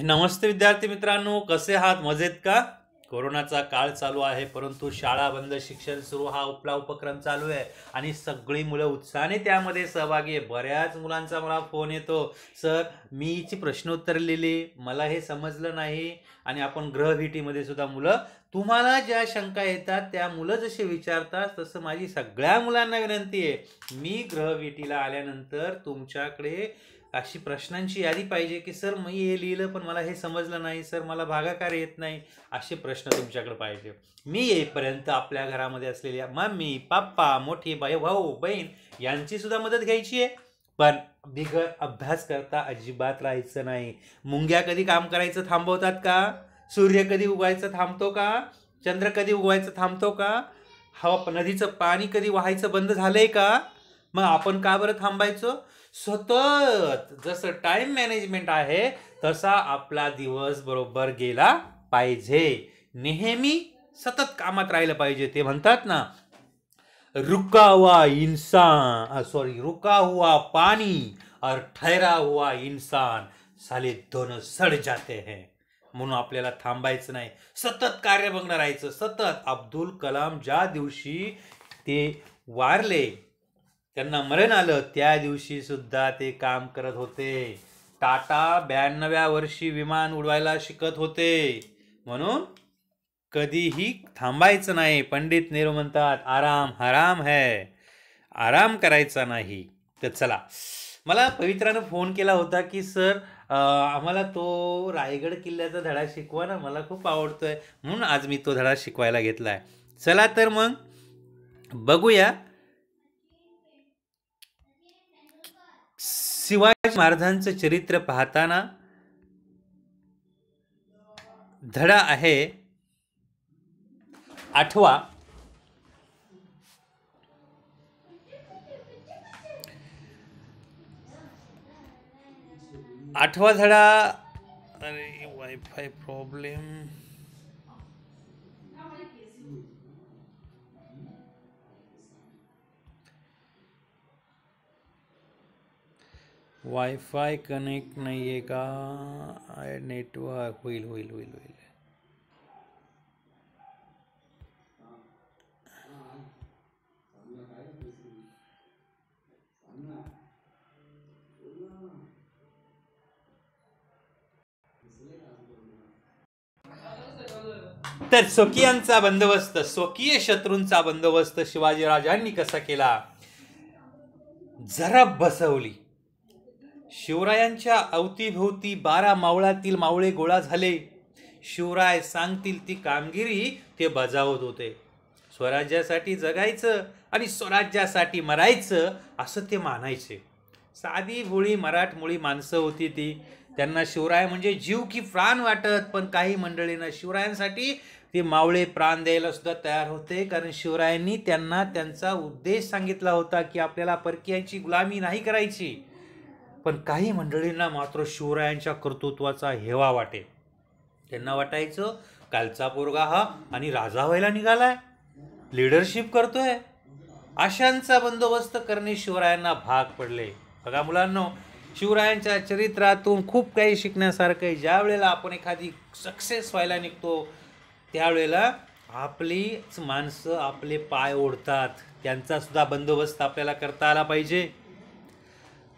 नमस्ते विद्यार्थी मित्रांनो, कसे आहात? मजेत का? कोरोनाचा काळ चालू आहे, परंतु शाळा बंद, शिक्षण सुरू हा आपला उपक्रम चालू आहे आणि सगळी मुलं उत्साहाने त्यामध्ये सहभागी आहे. बऱ्याच मुलांचा मला फोन येतो, सर मीची प्रश्नोत्तर लिहिली, मला हे समजलं नाही. आणि आपण ग्रहभेटीमध्ये सुद्धा मुलं तुम्हाला ज्या शंका येतात त्या मुलं जसे विचारतात तसं माझी सगळ्या मुलांना विनंती आहे, मी ग्रहभेटीला आल्यानंतर तुमच्याकडे अशी प्रश्नांची यादी पाहिजे की सर मी हे लिहिलं पण मला हे समजलं नाही, सर मला भागाकार येत नाही, असे प्रश्न तुमच्याकडे पाहिजे. मी येईपर्यंत आपल्या घरामध्ये असलेल्या मम्मी पप्पा मोठी भाऊ बहीण यांची सुद्धा मदत घ्यायची आहे. पण बिगर अभ्यास करता अजिबात राहायचं नाही. मुंग्या कधी काम करायचं थांबवतात का? सूर्य कधी उगवायचं थांबतो का? चंद्र कधी उगवायचं थांबतो का? हवा नदीचं पाणी कधी वाहायचं बंद झालंय का? मग आपण का बरं थांबायचं? सतत जसं टाइम मॅनेजमेंट आहे तसा आपला दिवस बरोबर गेला पाहिजे. नेहमी सतत कामात राहिलं पाहिजे. ते म्हणतात ना, रुका हुआ पानी और ठहरा हुआ इंसान साले दोनों सड़ जाते हैं. म्हणून आपल्याला थांबायचं नाही, सतत कार्य बघणं राहायचं. सतत अब्दुल कलाम ज्या दिवशी ते वारले, त्यांना मरण आलं, त्या दिवशी सुद्धा ते काम करत होते. टाटा 92व्या वर्षी विमान उडवायला शिकत होते. म्हणून कधीही थांबायचं नाही. पंडित नेहरू म्हणतात, आराम हराम है, आराम करायचा नाही. तर चला, मला पवित्रानं फोन केला होता की सर आम्हाला तो रायगड किल्ल्याचा धडा शिकवा ना, मला खूप आवडतोय. म्हणून आज मी तो धडा शिकवायला घेतलाय. चला तर मग बघूया. शिवाजी महाराजांचं चरित्र पाहताना धडा आहे 8वा. धडा. अरे वायफाय प्रॉब्लेम. वाईफाय कनेक्ट नाही आहे का? नेटवर्क होईल. तर स्वकीयांचा बंदोबस्त, स्वकीय शत्रूंचा बंदोबस्त शिवाजीराजांनी कसा केला? जरा बसवली. शिवरायांच्या अवतीभोवती 12 मावळातील मावळे गोळा झाले. शिवराय सांगतील ती कामगिरी ते बजावत होते. स्वराज्यासाठी जगायचं आणि स्वराज्यासाठी मरायचं असं ते मानायचे. साधी भोळी मराठमोळी माणसं होती ती. त्यांना शिवराय म्हणजे जीव की प्राण वाटत. पण काही मंडळींना शिवरायांसाठी ते मावळे प्राण द्यायला सुद्धा तयार होते, कारण शिवरायांनी त्यांना त्यांचा उद्देश सांगितला होता की आपल्याला परकीयांची गुलामी नाही करायची. पण काही मंडळींना मात्र शिवरायांच्या कर्तृत्वाचा हेवा वाटे. त्यांना वाटायचं कालचा पोरगा हा आणि राजा व्हायला निघालाय, लीडरशिप करतोय. अशांचा बंदोबस्त करणे शिवरायांना भाग पडले. बघा मुलांनो, शिवरायांच्या चरित्रातून खूप काही शिकण्यासारखं आहे. ज्या वेळेला आपण एखादी सक्सेस व्हायला निघतो त्यावेळेला आपलीच माणसं आपले पाय ओढतात. त्यांचा सुद्धा बंदोबस्त आपल्याला करता आला पाहिजे.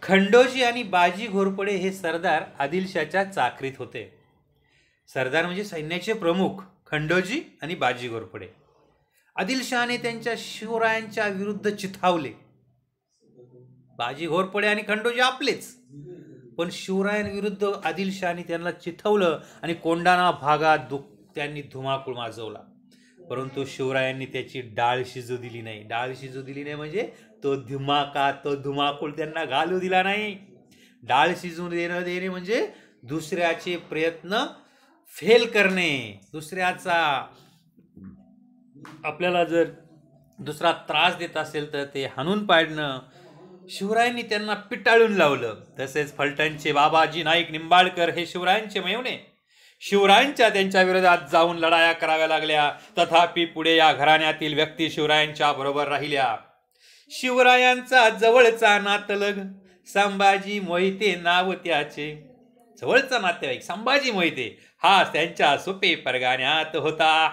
खंडोजी आणि बाजी घोरपडे हे सरदार आदिलशाच्या चाकरीत होते. सरदार म्हणजे सैन्याचे प्रमुख खंडोजी आणि बाजी घोरपडे. आदिलशहाने त्यांच्या शिवरायांच्या विरुद्ध चिथावले. बाजी घोरपडे आणि खंडोजी आपलेच, पण शिवरायांविरुद्ध आदिलशहाने त्यांना चिथवलं आणि कोंढाणा भागात त्यांनी धुमाकूळ माजवला. परंतु शिवरायांनी त्याची डाळ शिजू दिली नाही. डाळ शिजू दिली नाही म्हणजे तो धुमाकूळ त्यांना घालू दिला नाही. डाळ शिजून देणे म्हणजे दुसऱ्याचे प्रयत्न फेल करणे, दुसऱ्याचा आपल्याला जर दुसरा त्रास देत असेल तर ते हाणून पाडणं. शिवरायांनी त्यांना पिटाळून लावलं. तसेच फलटणचे बाबाजी नाईक निंबाळकर हे शिवरायांचे मेव्हणे. शिवरायांच्या त्यांच्या विरोधात जाऊन लढाया कराव्या लागल्या. तथापि पुढे या घराण्यातील व्यक्ती शिवरायांच्या बरोबर राहिल्या. शिवरायांचा जवळचा नातलग संभाजी मोहिते नाव त्याचे. जवळचा नातेवाईक संभाजी मोहिते हा त्यांच्या सुपे परगाण्यात होता.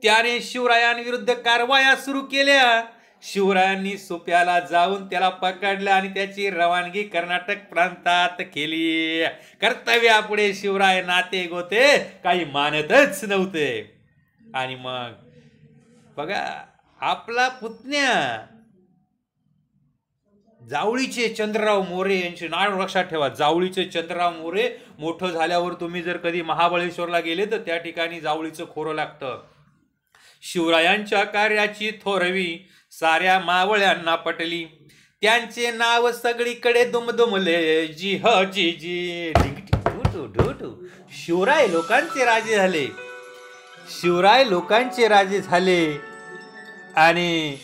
त्याने शिवरायांविरुद्ध कारवाया सुरू केल्या. शिवरायांनी सुप्याला जाऊन त्याला पकडलं आणि त्याची रवानगी कर्नाटक प्रांतात केली. कर्तव्यापुढे शिवराय नाते गोते काही मानतच नव्हते. आणि मग बघा, आपला पुतण्या जावळीचे चंद्रराव मोरे यांचे नाव लक्षात ठेवा. जावळीचे चंद्रराव मोरे मोठं झाल्यावर तुम्ही जर कधी महाबळेश्वरला गेले तर त्या ठिकाणी जावळीचं खोरं लागतं. शिवरायांच्या कार्याची थोरवी साऱ्या मावळ्यांना पटली. त्यांचे नाव सगळीकडे दुमदुमले. जी ह जी जी ढू. शिवराय लोकांचे राजे झाले. शिवराय लोकांचे राजे झाले. आणि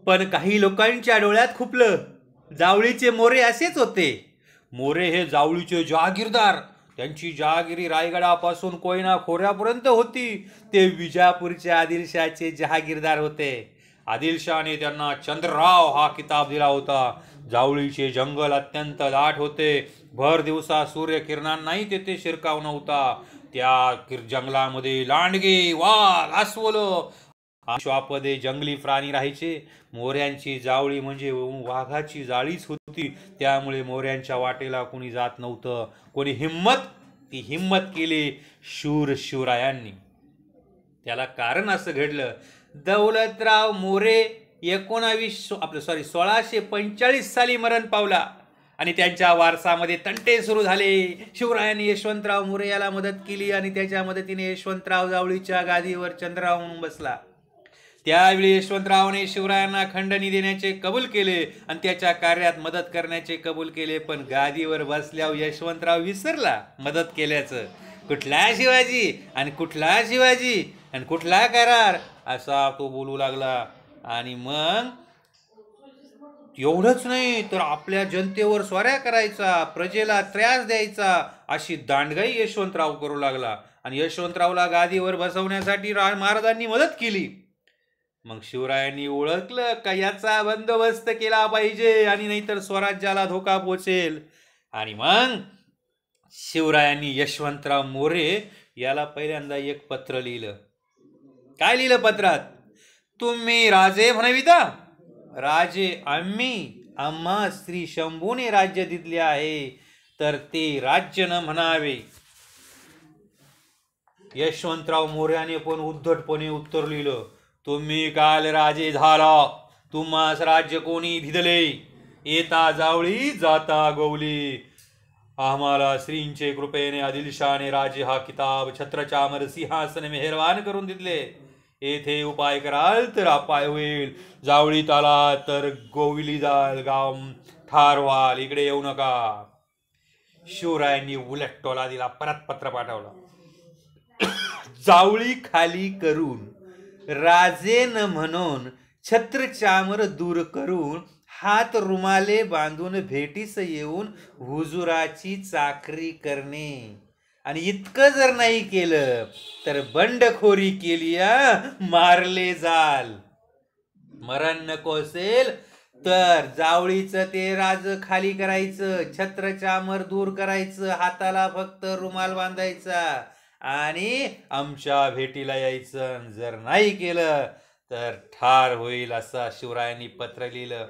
पण काही लोकांच्या डोळ्यात खुपलं. जावळीचे मोरे असेच होते. मोरे हे जावळीचे जहागीरदार. त्यांची जहागिरी रायगडापासून कोयना खोऱ्यापर्यंत होती. ते विजापूरचे आदिलशाहचे जहागीरदार होते. आदिलशाहने त्यांना चंद्रराव हा किताब दिला होता. जावळीचे जंगल अत्यंत दाट होते. भर दिवसा सूर्यकिरणांनाही तेथे शिरकाव नव्हता. त्या जंगलामध्ये लांडगे, वाघ, अस्वल, श्वापदे, जंगली प्राणी राहायचे. मोऱ्यांची जावळी म्हणजे वाघाची जाळीच होती. त्यामुळे मोऱ्यांच्या वाटेला कोणी जात नव्हतं. कोणी हिम्मत केली शूर शिवरायांनी. त्याला कारण असं घडलं. दौलतराव मोरे 1645 साली मरण पावला आणि त्यांच्या वारसामध्ये तंटे सुरू झाले. शिवरायांनी यशवंतराव मोरे याला मदत केली आणि त्याच्या मदतीने यशवंतराव जावळीच्या गादीवर चंद्रराव म्हणून बसला. त्यावेळी यशवंतरावने शिवरायांना खंडणी देण्याचे कबूल केले आणि त्याच्या कार्यात मदत करण्याचे कबूल केले. पण गादीवर बसल्यावर यशवंतराव विसरला मदत केल्याचं. कुठला शिवाजी आणि कुठला करार असा तो बोलू लागला. आणि मग एवढंच नाही तर आपल्या जनतेवर स्वाऱ्या करायचा, प्रजेला त्रास द्यायचा अशी दांडगाई यशवंतराव करू लागला. आणि यशवंतरावला गादीवर बसवण्यासाठी महाराजांनी मदत केली. मग शिवरायांनी ओळखलं का याचा बंदोबस्त केला पाहिजे आणि नाहीतर स्वराज्याला धोका पोचेल. आणि मग शिवरायांनी यशवंतराव मोरे याला पहिल्यांदा एक पत्र लिहिलं. काय लिहिलं पत्रात? तुम्ही राजे म्हणविता. राजे आम्हा श्री शंभूने राज्य दिले आहे तर ते राज्य न म्हणावे. यशवंतराव मोर्याने पण उद्धटपणे उत्तर लिहिलं. तुम्ही काल राजे झाला. तुम्हास राज्य कोणी दिले. येता जावळी जाता गवली. आम्हाला श्रींचे कृपेने आदिलशाहने राजे हा किताब छत्रचामर सिंहासन मेहरवान करून दिले. येथे उपाय कराल तर अपाय होईल. जावळीत आला तर गोविली जाल, गाव ठार व्हाल. इकडे येऊ नका. शिवरायांनी उलट टोला दिला. परत पत्र पाठवलं. जावळी खाली करून राजे न म्हणून छत्रचामर दूर करून हात रुमाले बांधून भेटीस येऊन हुजुराची चाकरी करणे. आणि इतकं जर नाही केलं तर बंडखोरी केली मारले जाल. मरण नको असेल तर जावळीचं ते राज खाली करायचं, छत्रचामर दूर करायचं, हाताला फक्त रुमाल बांधायचा आणि आमच्या भेटीला यायचं. जर नाही केलं तर ठार होईल असं शिवरायांनी पत्र लिहिलं.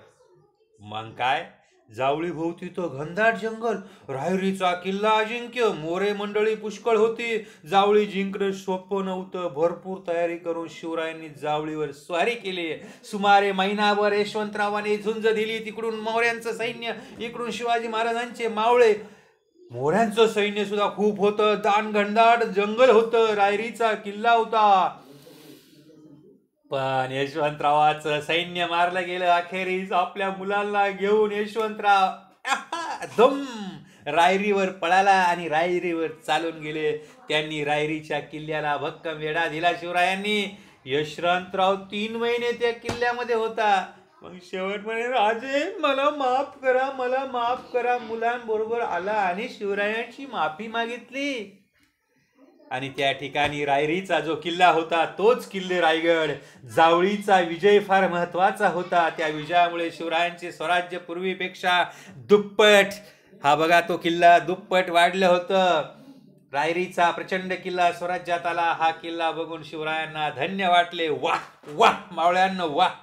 मग काय, जावळी भोवती तो घनदाट जंगल, रायरीचा किल्ला अजिंक्य, मोरे मंडळी पुष्कळ होती. जावळी जिंकणं सोपं नव्हतं. भरपूर तयारी करून शिवरायांनी जावळीवर स्वारी केली. सुमारे महिनाभर यशवंतरावाने झुंज दिली. तिकडून मोऱ्यांचं सैन्य, इकडून शिवाजी महाराजांचे मावळे. मोऱ्यांचं सैन्य सुद्धा खूप होतं. घनदाट जंगल होतं. रायरीचा किल्ला होता. पण यशवंतरावाचं सैन्य मारलं गेलं. अखेरीस आपल्या मुलांना घेऊन यशवंतराव धम रायरीवर पळाला आणि रायरीवर चालून गेले. त्यांनी रायरीच्या किल्ल्याला भक्कम वेढा दिला शिवरायांनी. यशवंतराव 3 महिने त्या किल्ल्यामध्ये होता. मग शेवट म्हणे, राजे मला माफ करा. मुलांबरोबर आला आणि शिवरायांची माफी मागितली. आणि त्या ठिकाणी रायरीचा जो किल्ला होता तोच किल्ले रायगड. जावळीचा विजय फार महत्वाचा होता. त्या विजयामुळे शिवरायांचे स्वराज्य पूर्वीपेक्षा दुप्पट, हा बघा तो किल्ला दुप्पट वाढलं होतं. रायरीचा प्रचंड किल्ला स्वराज्यात आला. हा किल्ला बघून शिवरायांना धन्य वाटले. वाह वाह मावळ्यांनो वाह.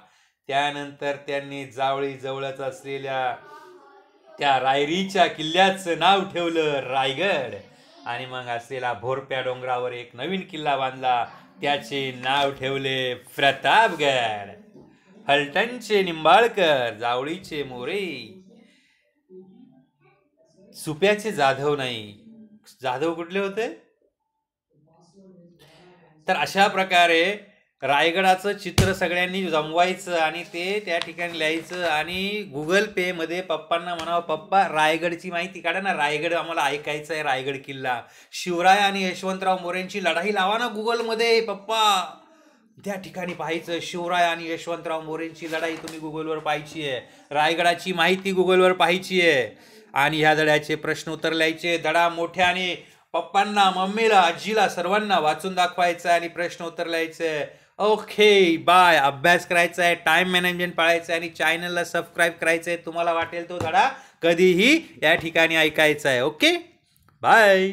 त्यानंतर त्यांनी जावळी जवळच असलेल्या त्या रायरीच्या किल्ल्याचं नाव ठेवलं रायगड. आणि मग असलेला भोरप्या डोंगरावर एक नवीन किल्ला बांधला, त्याचे नाव ठेवले प्रतापगड. फलटणचे निंबाळकर, जावळीचे मोरे, सुप्याचे जाधव नाही. जाधव कुठले होते? तर अशा प्रकारे रायगडाचं चित्र सगळ्यांनी जमवायचं आणि ते त्या ठिकाणी लिहायचं आणि गुगल पे मध्ये पप्पांना म्हणावं, पप्पा रायगडची माहिती काढा ना, रायगड आम्हाला ऐकायचं आहे, रायगड किल्ला. शिवराय आणि यशवंतराव मोरेंची लढाई लावा ना गुगलमध्ये पप्पा. त्या ठिकाणी पाहायचं शिवराय आणि यशवंतराव मोरेंची लढाई तुम्ही गुगलवर पाहायची आहे. रायगडाची माहिती गुगलवर पाहायची आहे. आणि ह्या धड्याचे प्रश्न उत्तर लिहायचे. धडा मोठ्याने पप्पांना, मम्मीला, आजीला सर्वांना वाचून दाखवायचं आणि प्रश्न उत्तर लिहायचे. Okay bye. अभ्यास करायचा आहे, टाइम मॅनेजमेंट पाळायचं आहे आणि चॅनलला सबस्क्राईब करायचं आहे. तुम्हाला वाटेल तो धडा कधीही या ठिकाणी ऐकायचा आहे. Okay bye.